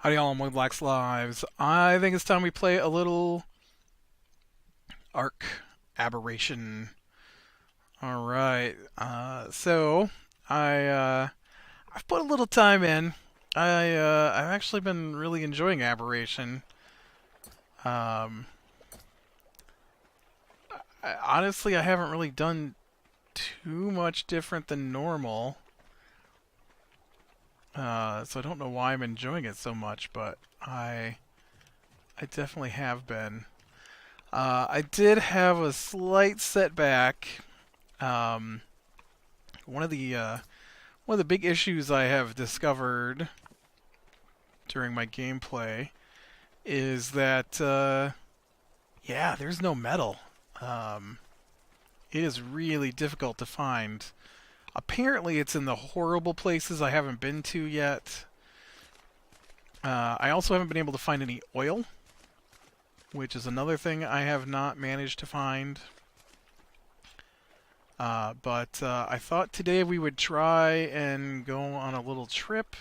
Howdy all, I'm Black's Lives. I think it's time we play a little Arc Aberration. Alright, I've put a little time in. I've actually been really enjoying Aberration. Um, Honestly, I haven't really done too much different than normal. So I don't know why I'm enjoying it so much, but I definitely have been. I did have a slight setback. Um, one of the big issues I have discovered during my gameplay is that yeah, there's no metal. Um, it is really difficult to find. Apparently, it's in the horrible places I haven't been to yet. I also haven't been able to find any oil, which is another thing I have not managed to find. But I thought today we would try and go on a little trip.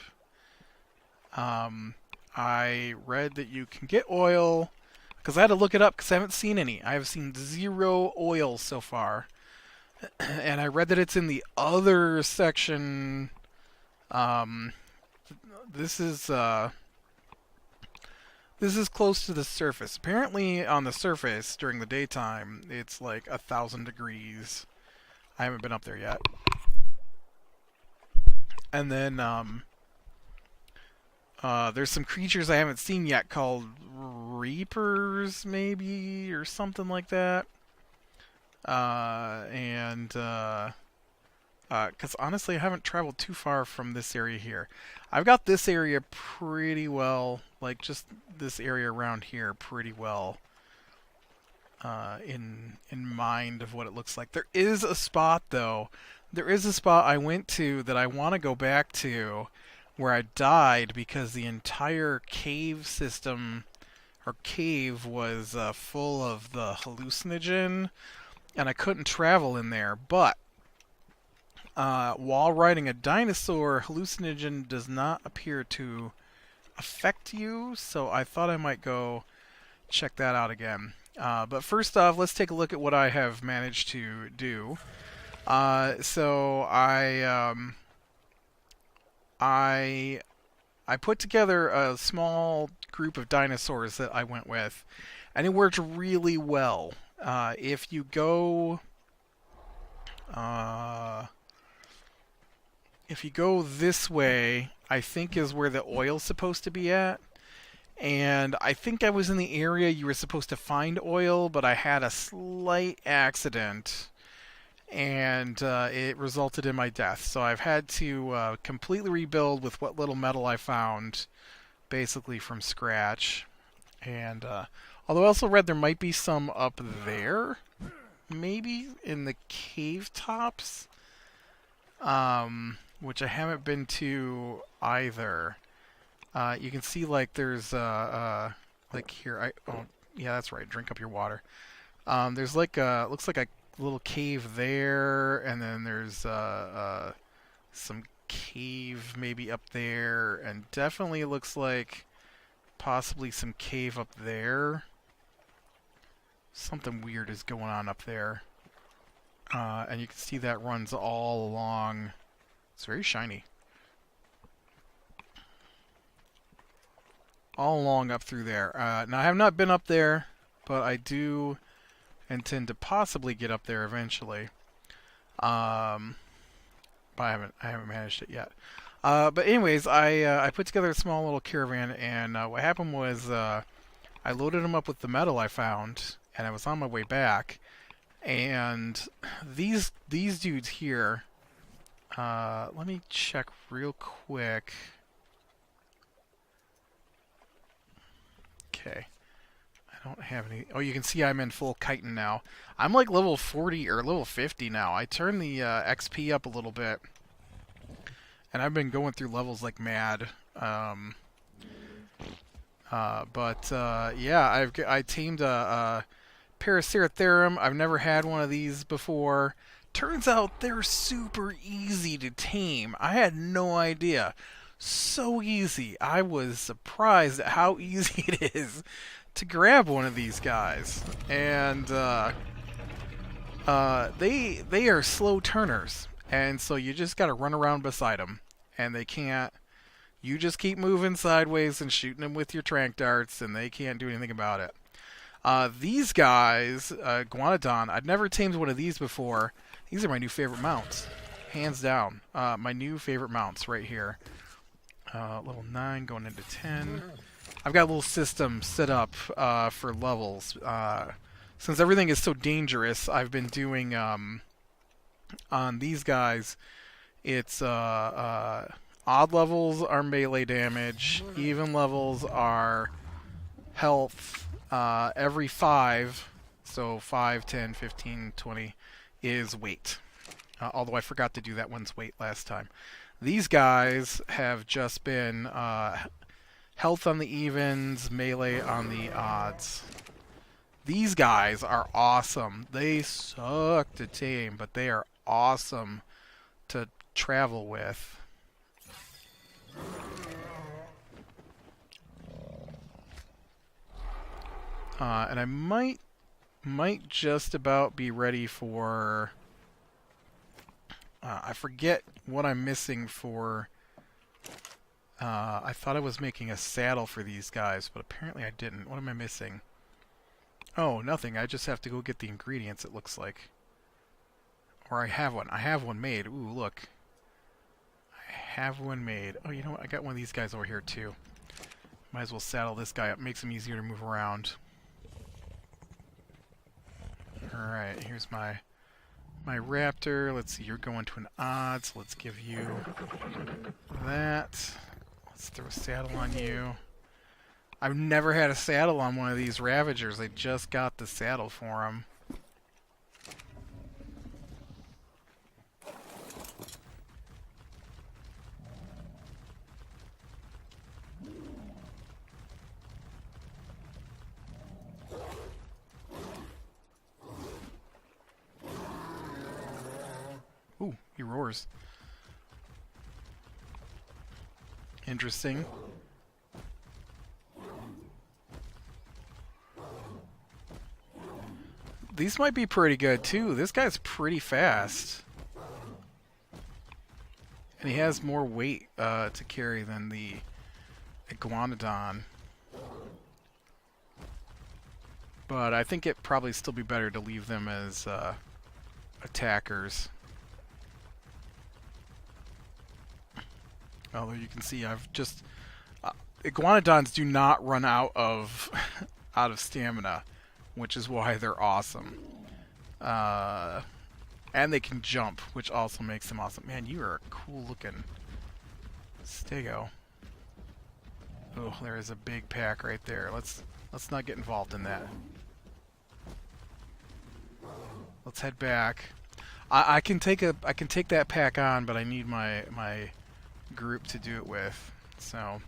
I read that you can get oil, because I had to look it up because I haven't seen any. I have seen 0 oil so far. And I read that it's in the other section. Um, this is close to the surface. Apparently, on the surface during the daytime, it's like 1,000 degrees. I haven't been up there yet. And then there's some creatures I haven't seen yet called Reapers, maybe, or something like that. Because honestly, I haven't traveled too far from this area here. I've got this area pretty well, like just this area around here pretty well in mind of what it looks like. There is a spot though. There is a spot I went to that I want to go back to where I died because the entire cave system or cave was full of the hallucinogen and I couldn't travel in there. But while riding a dinosaur, hallucinogen does not appear to affect you, so I thought I might go check that out again. But first off, let's take a look at what I have managed to do. I put together a small group of dinosaurs that I went with, and it worked really well. If you go this way, I think is where the oil's supposed to be at. And I think I was in the area you were supposed to find oil, but I had a slight accident, and it resulted in my death. So I've had to completely rebuild with what little metal I found, basically from scratch. And although I also read there might be some up there, maybe in the cave tops, which I haven't been to either. You can see like there's like here. Oh yeah, that's right. Drink up your water. There's like looks like a little cave there, and then there's some cave maybe up there, and definitely looks like possibly some cave up there. Something weird is going on up there, and you can see that runs all along. It's very shiny. All along up through there. Now I have not been up there, but I do intend to possibly get up there eventually. But I haven't managed it yet. But anyways, I put together a small little caravan, and what happened was I loaded them up with the metal I found, and I was on my way back. And these dudes here. Let me check real quick. Okay. I don't have any... Oh, you can see I'm in full chitin now. I'm like level 40 or level 50 now. I turned the XP up a little bit. And I've been going through levels like mad. Yeah, I tamed a Paraceratherum. I've never had one of these before. Turns out they're super easy to tame. I had no idea. So easy. I was surprised at how easy it is to grab one of these guys. And they are slow turners, and so you just got to run around beside them, and they can't. You just keep moving sideways and shooting them with your tranq darts, and they can't do anything about it. These guys, Guanodon, I'd never tamed one of these before. These are my new favorite mounts, hands down. My new favorite mounts right here. Level 9 going into 10. I've got a little system set up for levels. Since everything is so dangerous, I've been doing on these guys. It's odd levels are melee damage, even levels are health. Every 5, so 5, 10, 15, 20 is weight. Although I forgot to do that one's weight last time. These guys have just been health on the evens, melee on the odds. These guys are awesome. They suck to tame, but they are awesome to travel with. And I might just about be ready for... I forget what I'm missing for... I thought I was making a saddle for these guys, but apparently I didn't. What am I missing? Oh, nothing. I just have to go get the ingredients, it looks like. Or I have one. I have one made. Ooh, look. I have one made. Oh, you know what? I got one of these guys over here, too. Might as well saddle this guy up. Makes him easier to move around. Alright, here's my raptor. Let's see, you're going to an odd, so let's give you that. Let's throw a saddle on you. I've never had a saddle on one of these Ravagers. I just got the saddle for them. Ooh, he roars. Interesting. These might be pretty good too. This guy's pretty fast. And he has more weight to carry than the Iguanodon. But I think it'd probably still be better to leave them as attackers. Although you can see I've just... Iguanodons do not run out of out of stamina, which is why they're awesome. And they can jump, which also makes them awesome. Man, you are a cool looking stego. Oh, there is a big pack right there. Let's not get involved in that. Let's head back. I can take that pack on, but I need my group to do it with. So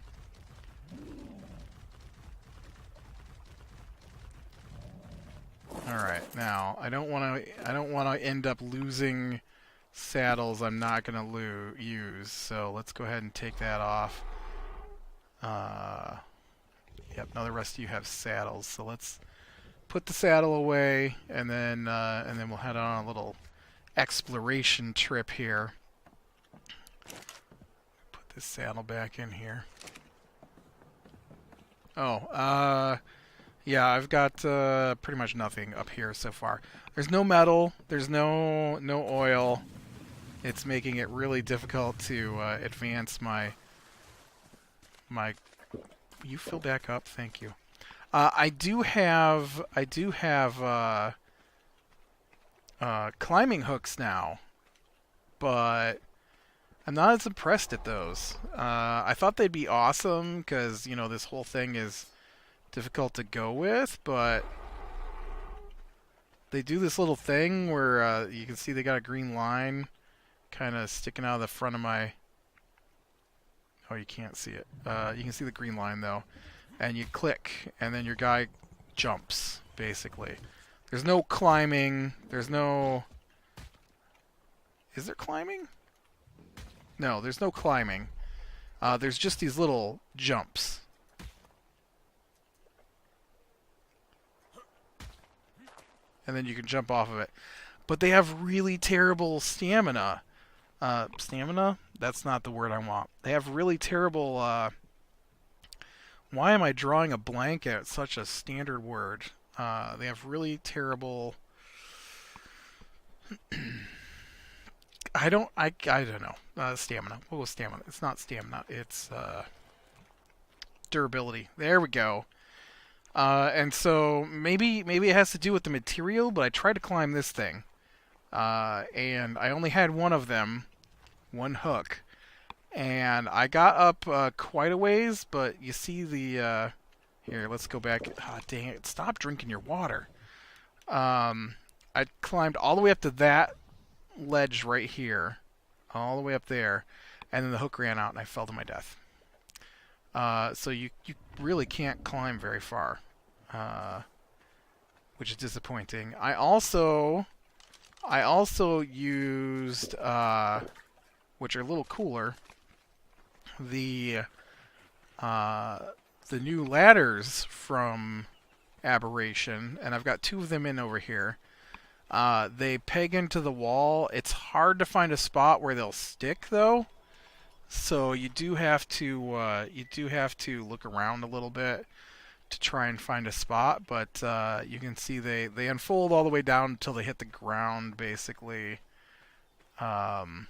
all right, now I don't want to end up losing saddles I'm not going to use. So let's go ahead and take that off. Yep, now the rest of you have saddles. So let's put the saddle away, and then we'll head on a little exploration trip here. Put this saddle back in here. Oh, yeah, I've got pretty much nothing up here so far. There's no metal. There's no oil. It's making it really difficult to advance my. You fill back up, thank you. I do have climbing hooks now, but I'm not as impressed at those. I thought they'd be awesome because, you know, this whole thing is difficult to go with, but they do this little thing where you can see they got a green line kind of sticking out of the front of my... Oh, you can't see it. You can see the green line, though. And you click, and then your guy jumps, basically. There's no climbing. There's no... Is there climbing? No, there's no climbing. there's just these little jumps. And then you can jump off of it. But they have really terrible stamina. Stamina? That's not the word I want. They have really terrible... why am I drawing a blank at such a standard word? They have really terrible... I don't know. Stamina. What was stamina? It's not stamina. It's durability. There we go. And so maybe it has to do with the material, but I tried to climb this thing. And I only had one of them, one hook. And I got up quite a ways, but you see the... here, let's go back. Ah, dang it. Stop drinking your water. I climbed all the way up to that ledge right here. All the way up there. And then the hook ran out and I fell to my death. So you really can't climb very far. Which is disappointing. I also used, which are a little cooler, the new ladders from Aberration, and I've got two of them in over here. They peg into the wall. It's hard to find a spot where they'll stick, though. So you do have to look around a little bit to try and find a spot. But you can see they unfold all the way down until they hit the ground, basically. And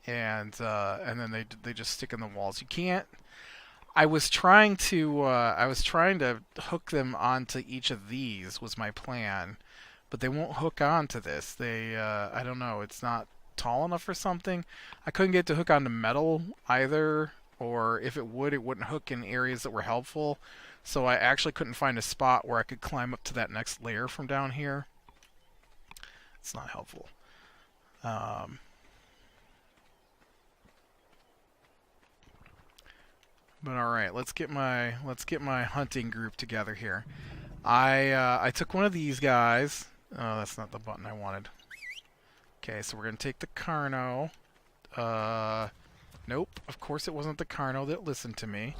then they just stick in the walls. You can't. I was trying to hook them onto each of these was my plan, but they won't hook onto this. They I don't know, it's not tall enough or something. I couldn't get to hook onto metal either, or if it would, it wouldn't hook in areas that were helpful. So I actually couldn't find a spot where I could climb up to that next layer from down here. It's not helpful. But all right, let's get my hunting group together here. I took one of these guys. Oh, that's not the button I wanted. Okay, so we're gonna take the Carno. Nope. Of course, it wasn't the Carno that listened to me.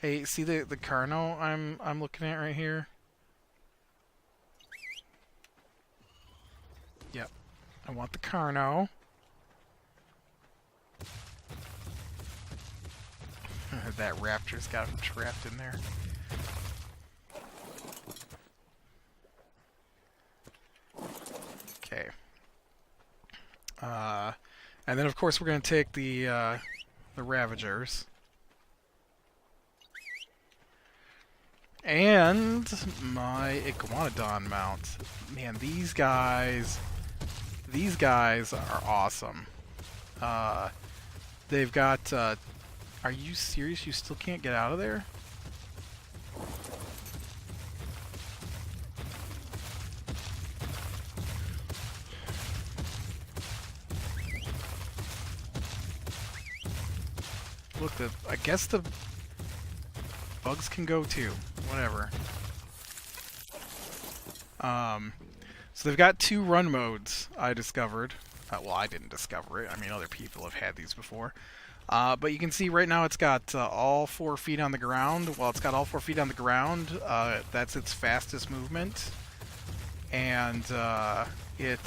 Hey, see the Carno I'm looking at right here? Yep. I want the Carno. That raptor's got him trapped in there. Okay. And then of course we're going to take the Ravagers. And my Iguanodon mount. Man, these guys are awesome. They've got are you serious? You still can't get out of there? Look, I guess the bugs can go too. Whatever. So they've got two run modes, I discovered. Well, I didn't discover it. I mean, other people have had these before. But you can see right now it's got all 4 feet on the ground. Well, it's got all 4 feet on the ground. That's its fastest movement. And it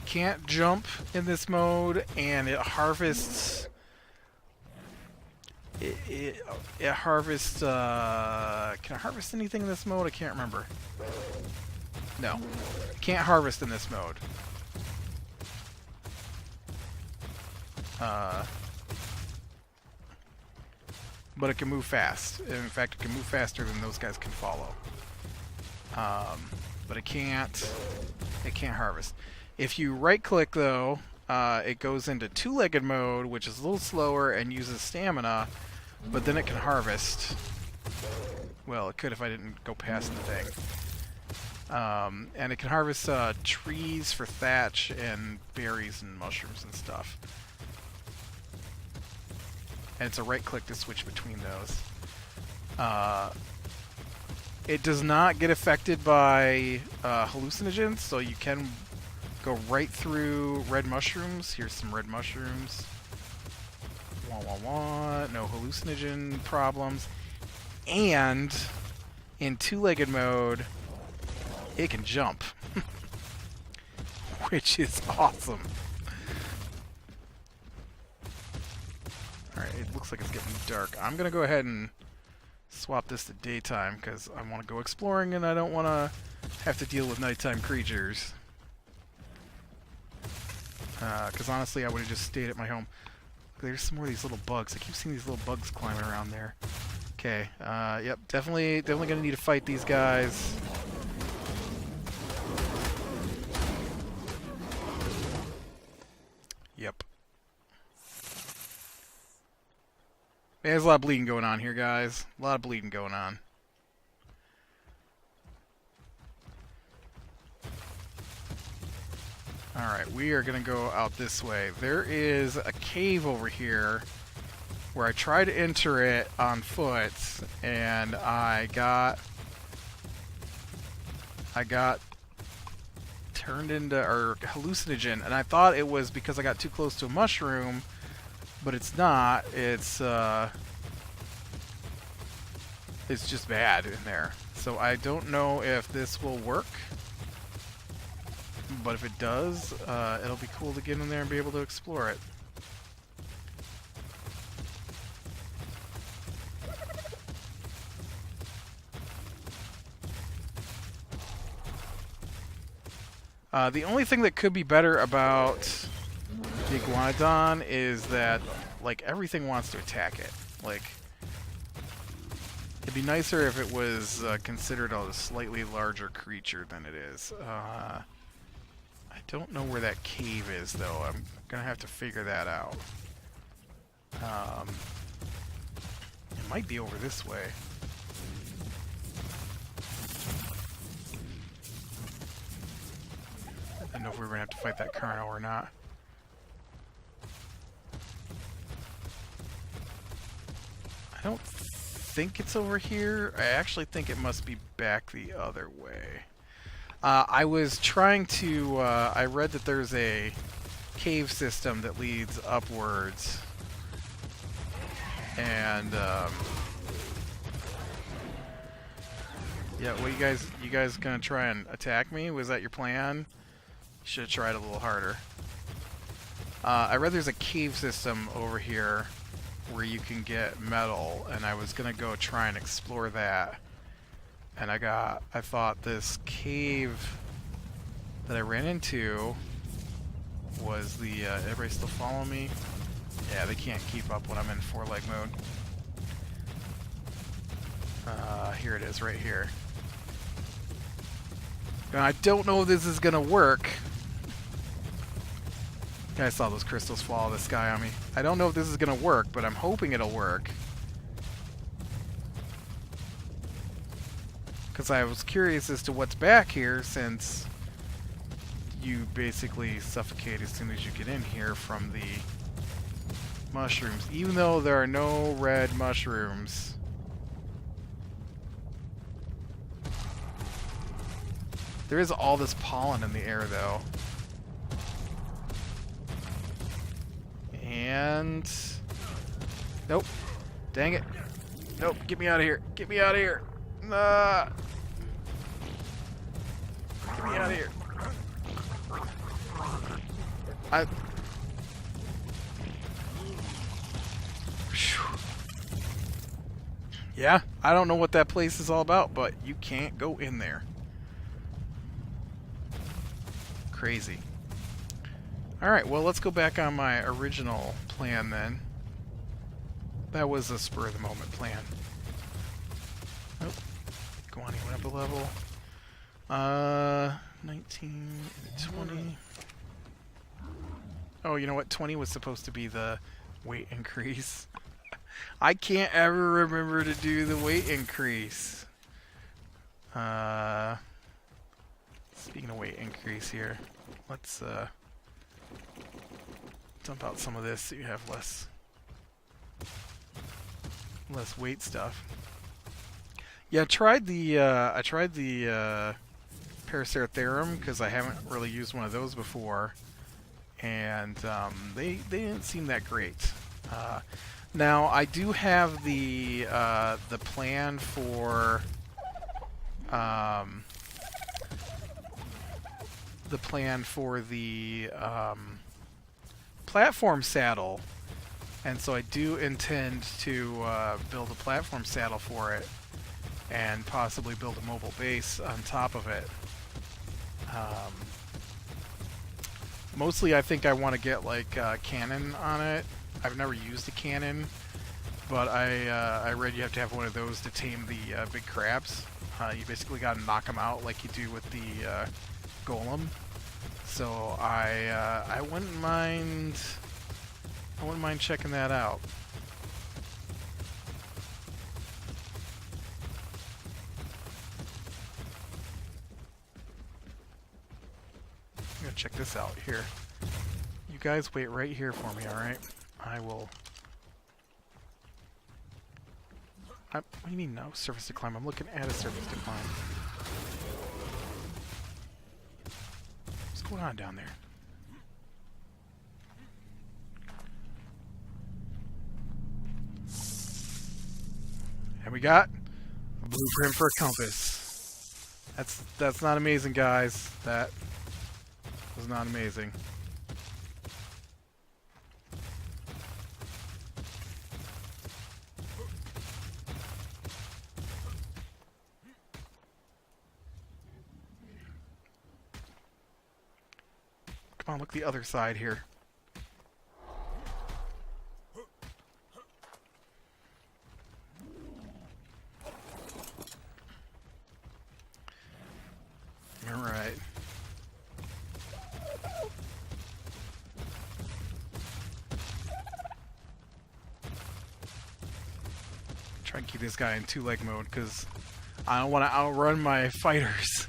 can't jump in this mode, and it harvests... It harvests... can it harvest anything in this mode? I can't remember. No. Can't harvest in this mode. But it can move fast. In fact, it can move faster than those guys can follow. But it can't harvest. If you right-click, though, it goes into two-legged mode, which is a little slower and uses stamina, but then it can harvest. Well, it could if I didn't go past the thing. And it can harvest trees for thatch and berries and mushrooms and stuff. And it's a right-click to switch between those. It does not get affected by hallucinogens, so you can go right through red mushrooms. Here's some red mushrooms. Wah, wah, wah. No hallucinogen problems. And in two-legged mode, it can jump. Which is awesome. Alright, it looks like it's getting dark. I'm going to go ahead and swap this to daytime because I want to go exploring and I don't want to have to deal with nighttime creatures. Because honestly, I would have just stayed at my home. There's some more of these little bugs. I keep seeing these little bugs climbing around there. Okay, yep, definitely going to need to fight these guys. Yep. There's a lot of bleeding going on here, guys. A lot of bleeding going on. Alright, we are going to go out this way. There is a cave over here where I tried to enter it on foot, and I got turned into hallucinogen, and I thought it was because I got too close to a mushroom, but it's not. It's just bad in there. So I don't know if this will work, but if it does, it'll be cool to get in there and be able to explore it. The only thing that could be better about the Iguanodon is that, like, everything wants to attack it. Like, it'd be nicer if it was considered a slightly larger creature than it is. I don't know where that cave is, though. I'm gonna have to figure that out. It might be over this way. I don't know if we were gonna have to fight that Carno or not. I don't think it's over here. I actually think it must be back the other way. I was trying to... I read that there's a cave system that leads upwards. And... yeah, what you guys gonna try and attack me? Was that your plan? Should have tried a little harder. I read there's a cave system over here where you can get metal, and I was gonna go try and explore that. And I thought this cave that I ran into was the, everybody still follow me? Yeah, they can't keep up when I'm in four-leg mode. Here it is, right here. And I don't know if this is gonna work. I saw those crystals fall out of the sky on me. I don't know if this is gonna work, but I'm hoping it'll work. Because I was curious as to what's back here, since you basically suffocate as soon as you get in here from the mushrooms. Even though there are no red mushrooms. There is all this pollen in the air, though. And... nope. Dang it. Nope, get me out of here. Get me out of here. Nah. Get me out of here. Yeah, I don't know what that place is all about, but you can't go in there. Crazy. Alright, well, let's go back on my original plan then. That was a spur-of-the-moment plan. Nope. Go on, he went up a level. 19, 20. Oh, you know what? 20 was supposed to be the weight increase. I can't ever remember to do the weight increase. Speaking of weight increase here, let's dump out some of this so you have less weight stuff. Yeah, I tried the Paraceratherium because I haven't really used one of those before, and they didn't seem that great. Now I do have the plan for the platform saddle, and so I do intend to build a platform saddle for it, and possibly build a mobile base on top of it. Mostly, I think I want to get like a cannon on it. I've never used a cannon, but I read you have to have one of those to tame the big crabs. You basically got to knock them out like you do with the golem. So I wouldn't mind checking that out. I'm gonna check this out here. You guys wait right here for me, alright? I will... what do you mean no surface to climb? I'm looking at a surface to climb. What's going on down there? And we got a blueprint for a compass. That's not amazing, guys. That was not amazing. Come on, look the other side here. Alright. Try and keep this guy in two-leg mode, because I don't want to outrun my fighters.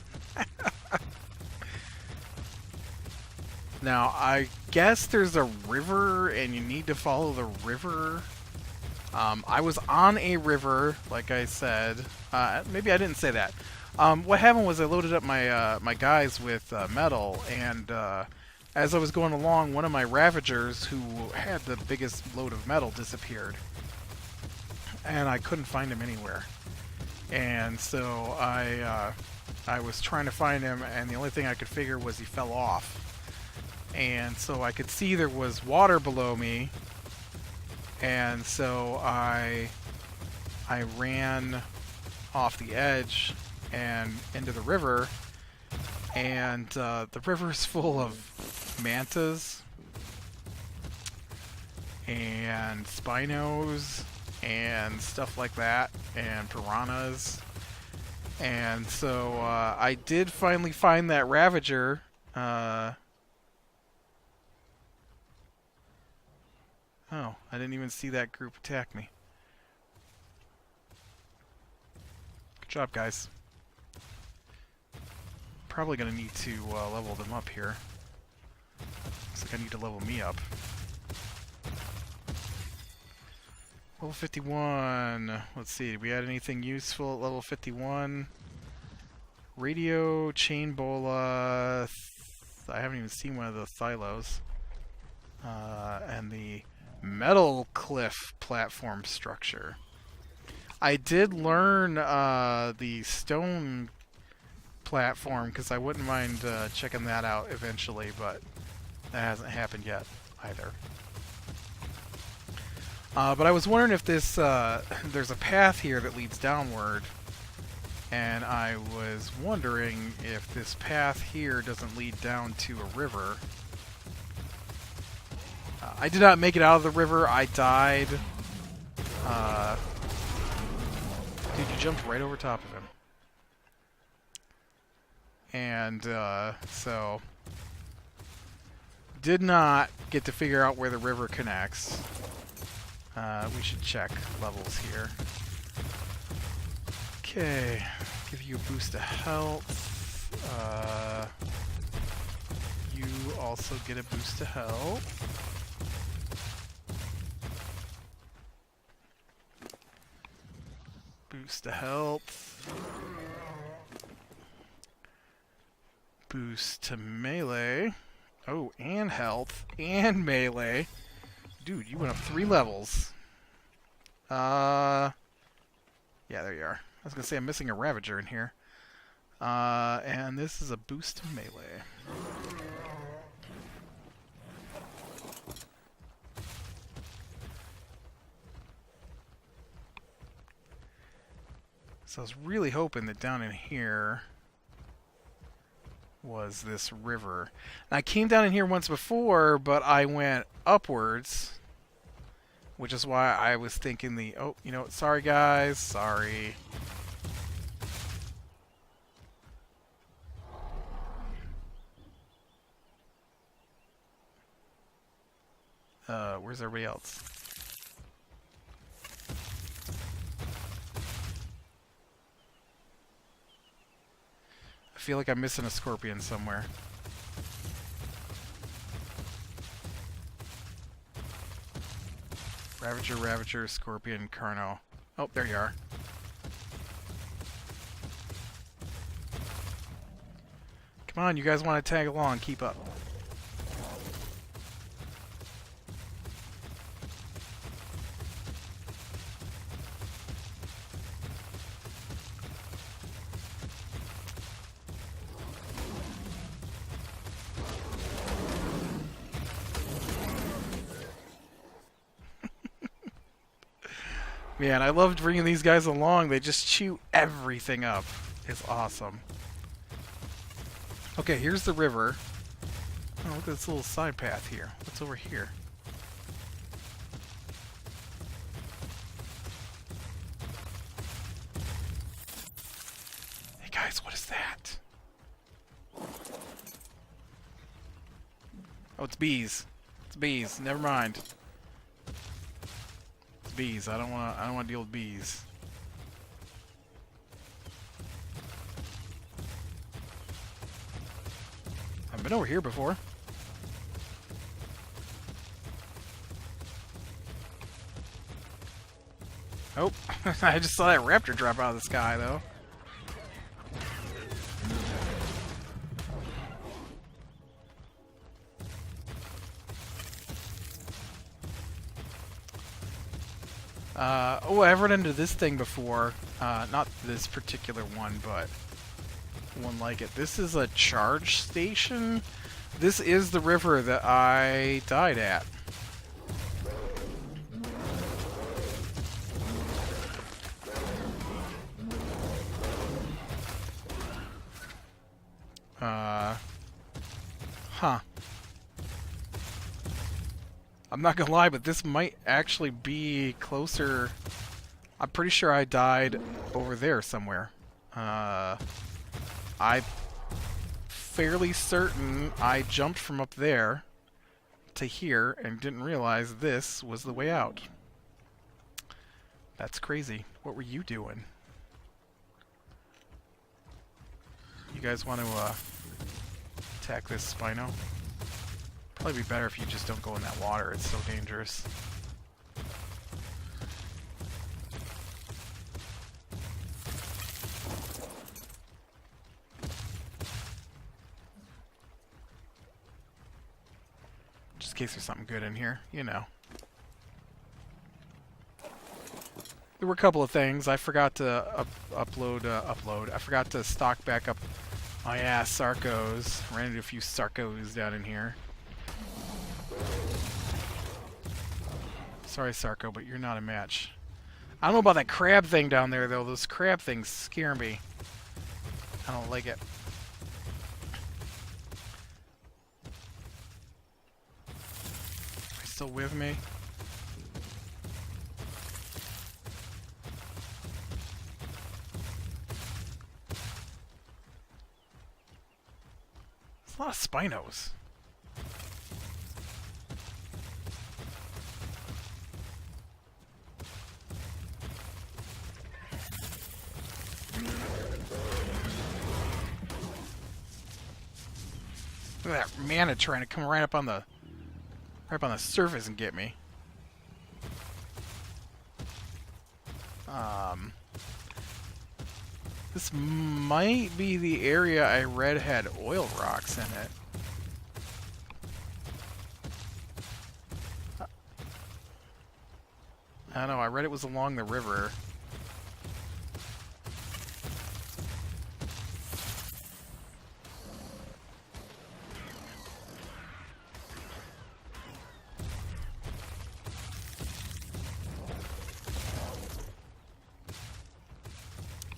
Now, I guess there's a river, and you need to follow the river. I was on a river, like I said. Maybe I didn't say that. What happened was I loaded up my my guys with metal, and as I was going along, one of my Ravagers, who had the biggest load of metal, disappeared. And I couldn't find him anywhere. And so I was trying to find him, and the only thing I could figure was he fell off. And so I could see there was water below me, and so I ran off the edge and into the river, and the river's full of mantas and spinos and stuff like that, and piranhas. And so I did finally find that Ravager. Oh, I didn't even see that group attack me. Good job, guys. Probably gonna need to level them up here. Looks like I need to level me up. Level 51. Let's see, did we add anything useful at level 51? Radio, chain bola. I haven't even seen one of the Thylos. And the metal cliff platform structure. I did learn the stone platform because I wouldn't mind checking that out eventually, but that hasn't happened yet either. But I was wondering if this there's a path here that leads downward, and I was wondering if this path here doesn't lead down to a river. I did not make it out of the river. I died. Dude, you jumped right over top of him. And so did not get to figure out where the river connects. We should check levels here. Okay, give you a boost of health. You also get a boost of health. Boost of health. boost to melee. Oh, and health, and melee. Dude, you went up 3 levels. Yeah, there you are. I was going to say I'm missing a Ravager in here. And this is a boost to melee. So I was really hoping that down in here was this river. And I came down in here once before, but I went upwards, which is why I was thinking the... Oh, you know what? Sorry, guys. Sorry. Where's everybody else? I feel like I'm missing a scorpion somewhere. Ravager, Ravager, Scorpion, Carno. Oh, there you are. Come on, you guys want to tag along. Keep up. Man, I loved bringing these guys along. They just chew everything up. It's awesome. Okay, here's the river. Oh, look at this little side path here. What's over here? Hey guys, what is that? Oh, it's bees. It's bees. Never mind. Bees. I don't want to deal with bees. I've been over here before. Oh, I just saw that raptor drop out of the sky though. Oh, I've run into this thing before. Not this particular one, but one like it. This is a charge station. This is the river that I died at. Huh. I'm not gonna lie, but this might actually be closer. I'm pretty sure I died over there somewhere. I'm fairly certain I jumped from up there to here and didn't realize this was the way out. That's crazy. What were you doing? You guys want to attack this Spino? Probably be better if you just don't go in that water. It's so dangerous. Just in case there's something good in here, you know. There were a couple of things. I forgot to upload. I forgot to stock back up my ass Sarcos. Ran into a few Sarcos down in here. Sorry, Sarco, but you're not a match. I don't know about that crab thing down there, though. Those crab things scare me. I don't like it. Are you still with me? There's a lot of Spinos. Look at that mana trying to come right up on the surface and get me. This might be the area I read had oil rocks in it. I don't know, I read it was along the river.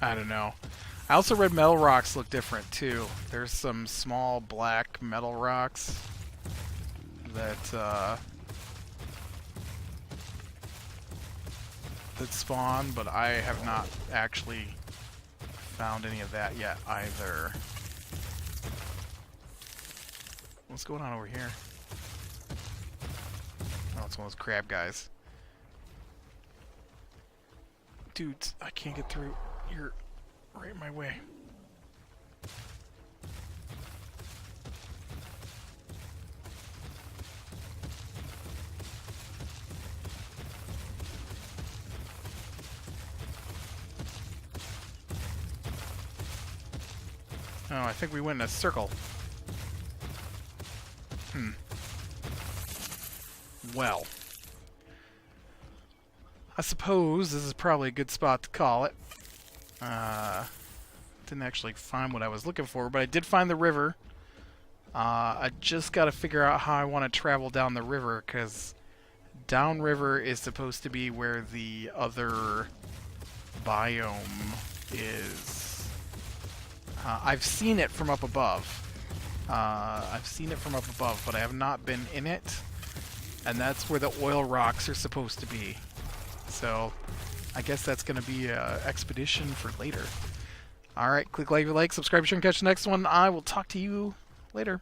I don't know. I also read metal rocks look different too. There's some small black metal rocks that that spawn, but I have not actually found any of that yet either. What's going on over here? Oh, it's one of those crab guys. Dudes, I can't get through. You're right in my way. Oh, I think we went in a circle. Well, I suppose this is probably a good spot to call it. Didn't actually find what I was looking for, but I did find the river. I just got to figure out how I want to travel down the river, because downriver is supposed to be where the other biome is. I've seen it from up above. but I have not been in it. And that's where the oil rocks are supposed to be. So I guess that's going to be an expedition for later. Alright, click like if you like, subscribe, share, and catch the next one. I will talk to you later.